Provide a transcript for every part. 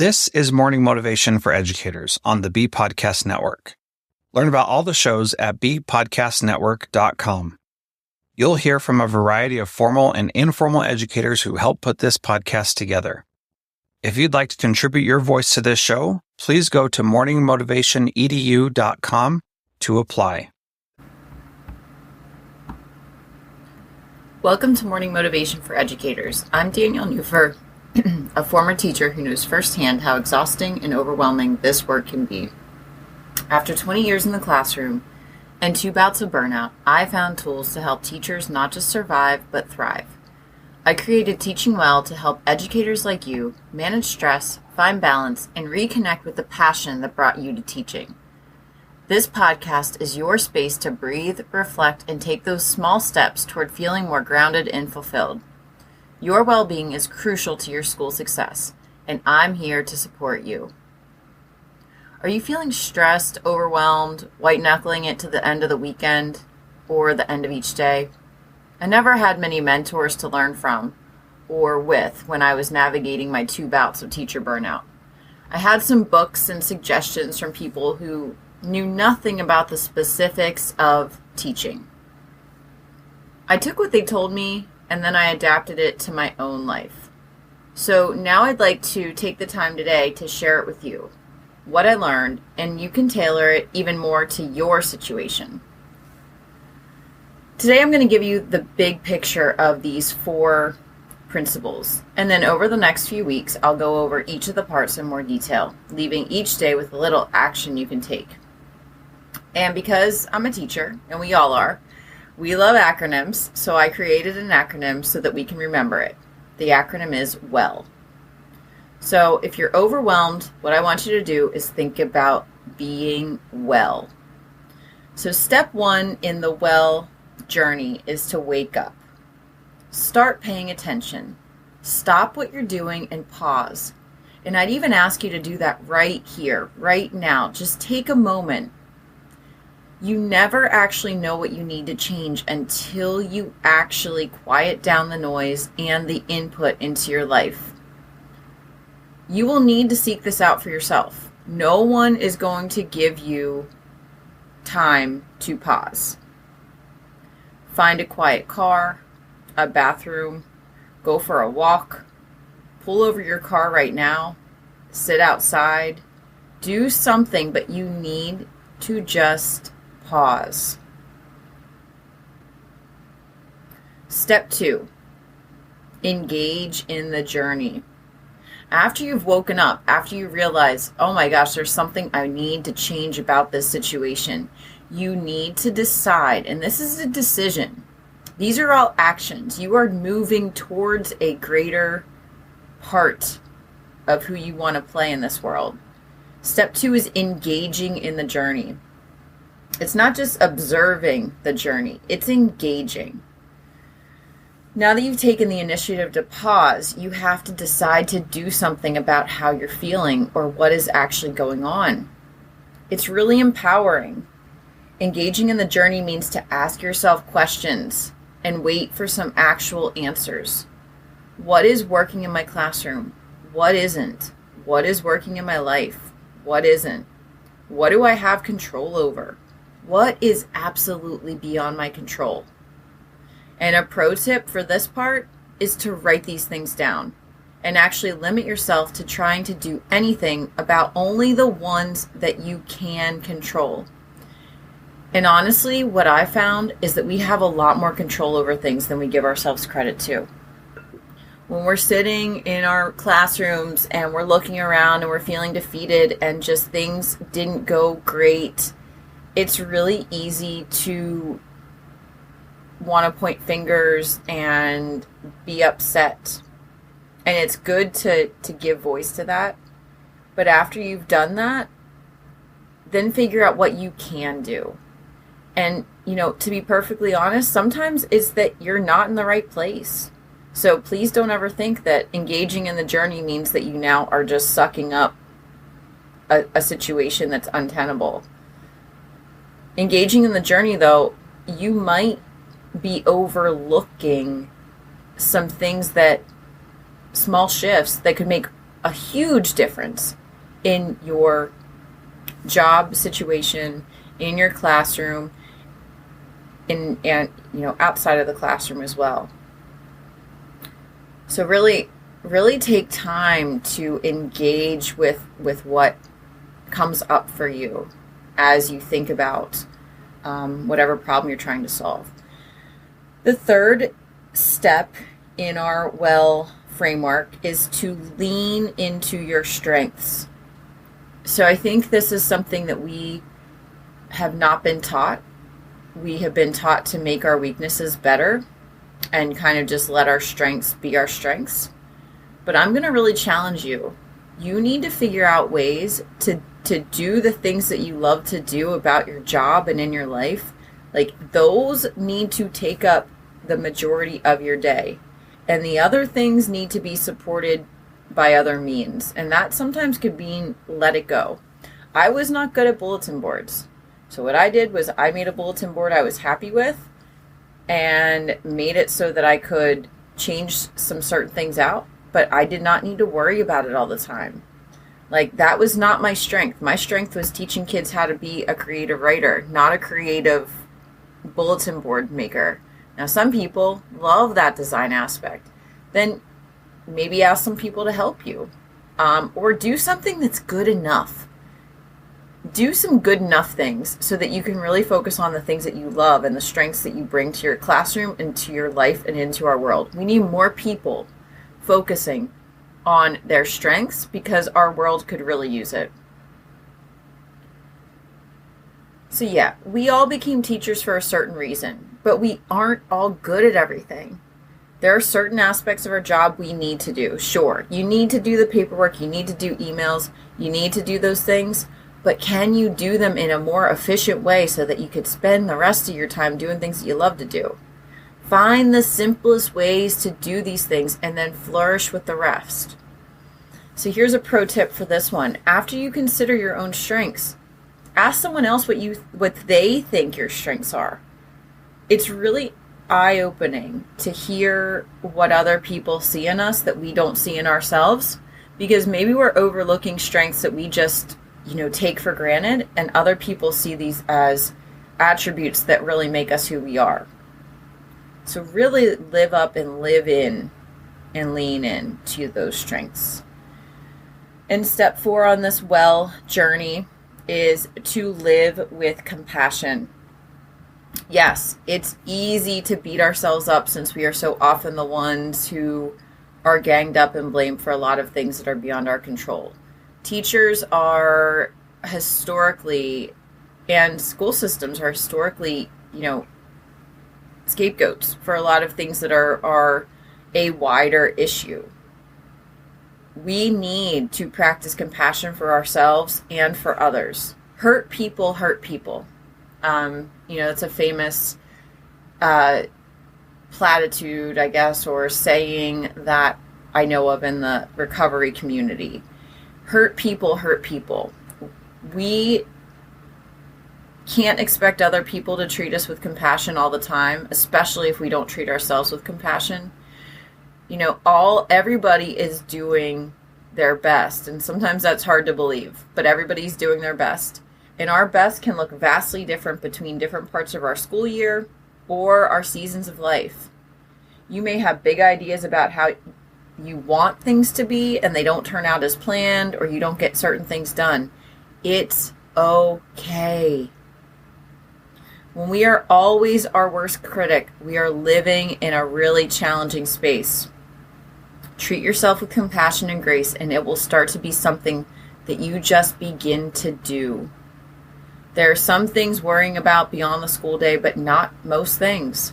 This is Morning Motivation for Educators on the Bee Podcast Network. Learn about all the shows at beepodcastnetwork.com. You'll hear from a variety of formal and informal educators who help put this podcast together. If you'd like to contribute your voice to this show, please go to morningmotivationedu.com to apply. Welcome to Morning Motivation for Educators. I'm Danielle Nuhfer, a former teacher who knows firsthand how exhausting and overwhelming this work can be. After 20 years in the classroom and 2 bouts of burnout, I found tools to help teachers not just survive, but thrive. I created Teaching Well to help educators like you manage stress, find balance, and reconnect with the passion that brought you to teaching. This podcast is your space to breathe, reflect, and take those small steps toward feeling more grounded and fulfilled. Your well-being is crucial to your school success, and I'm here to support you. Are you feeling stressed, overwhelmed, white-knuckling it to the end of the weekend or the end of each day? I never had many mentors to learn from or with when I was navigating my 2 bouts of teacher burnout. I had some books and suggestions from people who knew nothing about the specifics of teaching. I took what they told me and then I adapted it to my own life. So now I'd like to take the time today to share it with you, what I learned, and you can tailor it even more to your situation. Today I'm going to give you the big picture of these 4 principles, and then over the next few weeks I'll go over each of the parts in more detail, leaving each day with a little action you can take. And because I'm a teacher, and we all are, we love acronyms, so I created an acronym so that we can remember it. The acronym is WELL. So if you're overwhelmed, what I want you to do is think about being well. So step 1 in the WELL journey is to wake up. Start paying attention. Stop what you're doing and pause. And I'd even ask you to do that right here, right now. Just take a moment. You never actually know what you need to change until you actually quiet down the noise and the input into your life. You will need to seek this out for yourself. No one is going to give you time to pause. Find a quiet car, a bathroom, go for a walk, pull over your car right now, sit outside, do something, but you need to just pause. Step 2, engage in the journey. After you've woken up, after you realize, oh my gosh, there's something I need to change about this situation, you need to decide, and this is a decision. These are all actions. You are moving towards a greater part of who you want to play in this world. Step 2 is engaging in the journey. It's not just observing the journey, it's engaging. Now that you've taken the initiative to pause, you have to decide to do something about how you're feeling or what is actually going on. It's really empowering. Engaging in the journey means to ask yourself questions and wait for some actual answers. What is working in my classroom? What isn't? What is working in my life? What isn't? What do I have control over? What is absolutely beyond my control? And a pro tip for this part is to write these things down and actually limit yourself to trying to do anything about only the ones that you can control. And honestly, what I found is that we have a lot more control over things than we give ourselves credit to. When we're sitting in our classrooms and we're looking around and we're feeling defeated and just things didn't go great, it's really easy to want to point fingers and be upset. And it's good to give voice to that. But after you've done that, then figure out what you can do. And, to be perfectly honest, sometimes it's that you're not in the right place. So please don't ever think that engaging in the journey means that you now are just sucking up a situation that's untenable. Engaging in the journey, though, you might be overlooking some things that, small shifts that could make a huge difference in your job situation, in your classroom, and outside of the classroom as well. So really take time to engage with what comes up for you as you think about whatever problem you're trying to solve. The third step in our Well framework is to lean into your strengths. So I think this is something that we have not been taught. We have been taught to make our weaknesses better and kind of just let our strengths be our strengths. But I'm going to really challenge you. You need to figure out ways to do the things that you love to do about your job and in your life. Like, those need to take up the majority of your day. And the other things need to be supported by other means. And that sometimes could mean let it go. I was not good at bulletin boards. So what I did was I made a bulletin board I was happy with and made it so that I could change some certain things out. But I did not need to worry about it all the time. Like, that was not my strength. My strength was teaching kids how to be a creative writer, not a creative bulletin board maker. Now, some people love that design aspect. Then maybe ask some people to help you. Or do something that's good enough. Do some good enough things so that you can really focus on the things that you love and the strengths that you bring to your classroom and to your life and into our world. We need more people focusing on their strengths because our world could really use it. So yeah, we all became teachers for a certain reason, but we aren't all good at everything. There are certain aspects of our job we need to do. Sure, you need to do the paperwork, you need to do emails, you need to do those things, but can you do them in a more efficient way so that you could spend the rest of your time doing things that you love to do? Find the simplest ways to do these things and then flourish with the rest. So here's a pro tip for this one. After you consider your own strengths, ask someone else what they think your strengths are. It's really eye-opening to hear what other people see in us that we don't see in ourselves, because maybe we're overlooking strengths that we just, take for granted, and other people see these as attributes that really make us who we are. So really live up and live in and lean in to those strengths. And step 4 on this well journey is to live with compassion. Yes, it's easy to beat ourselves up since we are so often the ones who are ganged up and blamed for a lot of things that are beyond our control. Teachers are historically, and school systems are historically, scapegoats for a lot of things that are a wider issue. We need to practice compassion for ourselves and for others. Hurt people hurt people. It's a famous platitude, I guess, or saying that I know of in the recovery community. Hurt people hurt people. We can't expect other people to treat us with compassion all the time, especially if we don't treat ourselves with compassion. Everybody is doing their best, and sometimes that's hard to believe, but everybody's doing their best. And our best can look vastly different between different parts of our school year or our seasons of life. You may have big ideas about how you want things to be and they don't turn out as planned, or you don't get certain things done. It's okay. When we are always our worst critic, we are living in a really challenging space. Treat yourself with compassion and grace, and it will start to be something that you just begin to do. There are some things worrying about beyond the school day, but not most things.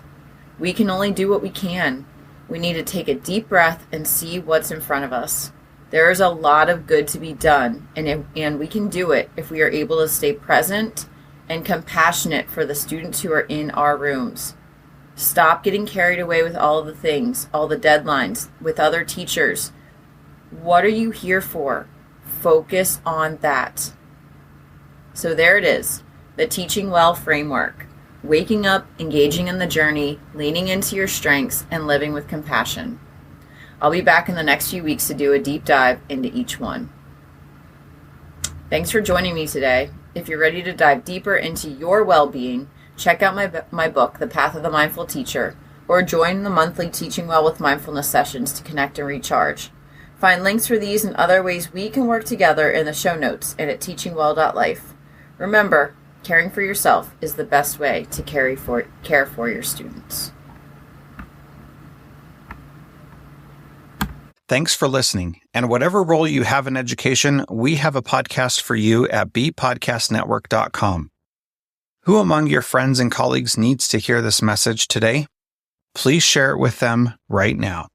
We can only do what we can. We need to take a deep breath and see what's in front of us. There is a lot of good to be done, and we can do it if we are able to stay present and compassionate for the students who are in our rooms. Stop getting carried away with all the things, all the deadlines, with other teachers. What are you here for? Focus on that. So there it is, the Teaching Well framework. Waking up, engaging in the journey, leaning into your strengths, and living with compassion. I'll be back in the next few weeks to do a deep dive into each one. Thanks for joining me today. If you're ready to dive deeper into your well-being, check out my book, The Path of the Mindful Teacher, or join the monthly Teaching Well with Mindfulness sessions to connect and recharge. Find links for these and other ways we can work together in the show notes and at teachingwell.life. Remember, caring for yourself is the best way to care for your students. Thanks for listening. And whatever role you have in education, we have a podcast for you at bpodcastnetwork.com. Who among your friends and colleagues needs to hear this message today? Please share it with them right now.